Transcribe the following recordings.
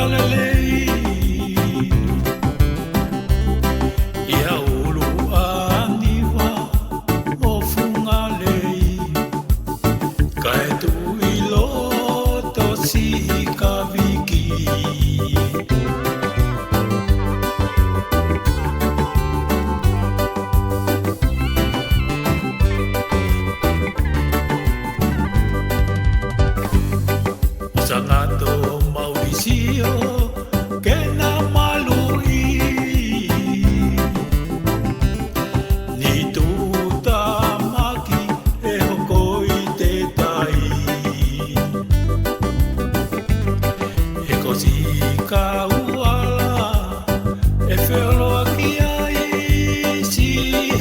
whakalelei ia ulu aniwa o funga lei ka e tu i loto si ka viki Sangato Mauricio que na malui ni tu tamaki e hokoi te tai e così ka uala e whiolo aki ai si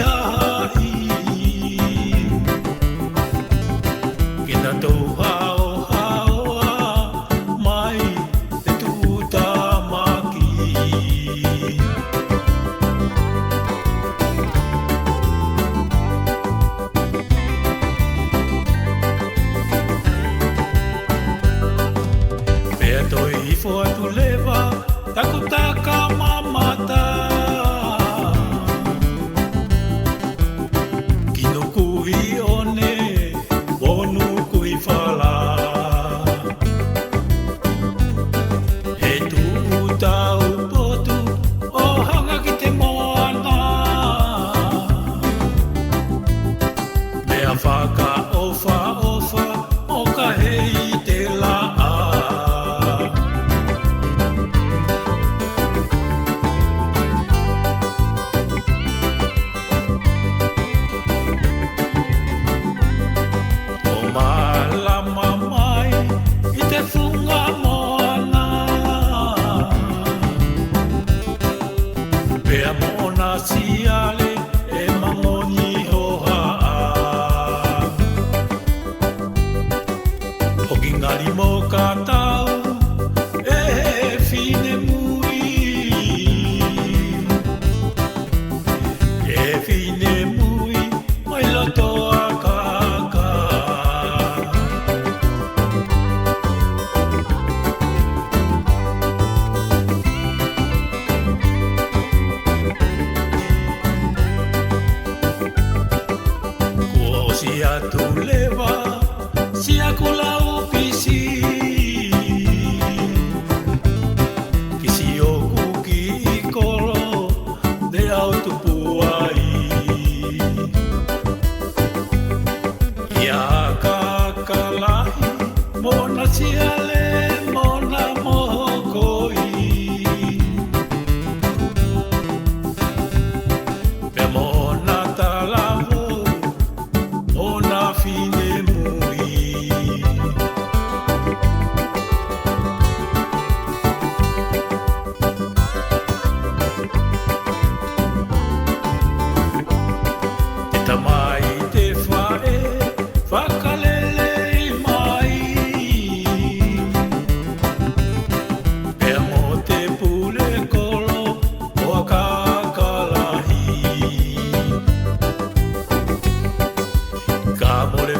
hai ki na tau hao Toi fo tu leva takutaka mamata Kino kui one bonu kui fala E tu tau potu o hanga ki te moana Mea whaka ofa ofa o ka hei te laa Malama mai I te whunga moana Pea mona siale e mangoni hoa Hoki ngari mo ka tau e whine mui E whine mui mai loto a kaka Sia tu leva, sia kula upisi Kisi oku ki I kolo de autu puai Ia kakalahi, mona siale, mona mohokoi Pe mona talavu Ona fine mui Te tamai te whae whakalelei mai Pea mo te pule kolo o a kakalahi Ka more